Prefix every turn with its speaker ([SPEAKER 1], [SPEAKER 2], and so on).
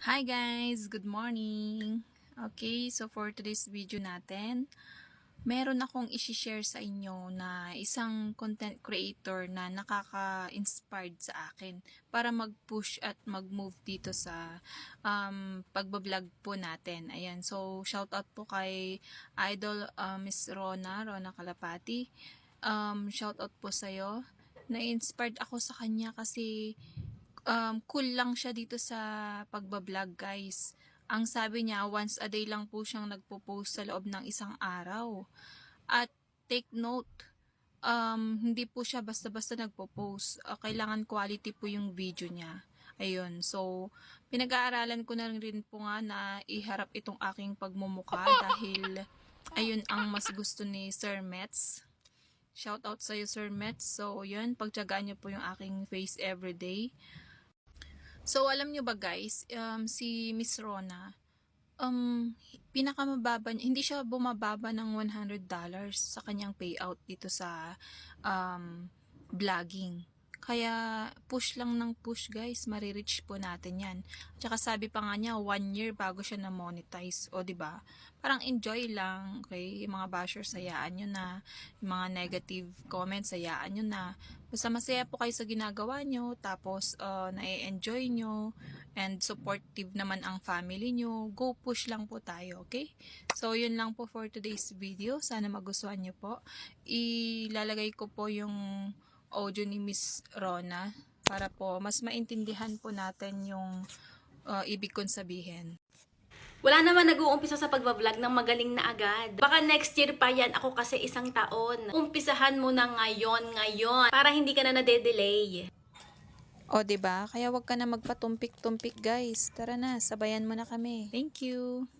[SPEAKER 1] Hi guys! Good morning! Okay, so for today's video natin, meron akong isi-share sa inyo na isang content creator na nakaka-inspired sa akin para mag-push at mag-move dito sa pagbablog po natin. Ayan, so shoutout po kay Idol Miss Rona Kalapati. Shoutout po sa'yo. Na-inspired ako sa kanya kasi cool lang siya dito sa pagbablog guys. Ang sabi niya, once a day lang po siyang nagpo-post sa loob ng isang araw. At take note, hindi po siya basta-basta nagpo-post. Kailangan quality po yung video niya. Ayun, so pinag-aaralan ko na rin po nga na iharap itong aking pagmumuka dahil ayun ang mas gusto ni Sir Metz. Shout out sa iyo Sir Metz. So yun, pagtiyagaan niyo po yung aking face everyday. So, alam nyo ba guys, si Miss Rona, pinakamababa, hindi siya bumababa ng $100 sa kanyang payout dito sa vlogging. Kaya push lang ng push guys, marireach po natin yan. Tsaka sabi pa nga niya, 1 year bago siya na-monetize. O ba diba? Parang enjoy lang. Okay? Yung mga bashers, hayaan nyo na. Yung mga negative comments, hayaan nyo na. Basta masaya po kayo sa ginagawa nyo. Tapos, na-enjoy nyo. And supportive naman ang family nyo. Go push lang po tayo. Okay? So, yun lang po for today's video. Sana magustuhan nyo po. Ilalagay ko po yung audio ni Miss Rona para po mas maintindihan po natin yung ibig kong sabihin.
[SPEAKER 2] Wala naman nag-uumpisa sa pagbablog ng magaling na agad. Baka next year pa yan, ako kasi 1 taon. Umpisahan mo na ngayon, para hindi ka na nade-delay.
[SPEAKER 1] O, diba? Kaya wag ka na magpatumpik-tumpik guys. Tara na, sabayan mo na kami. Thank you!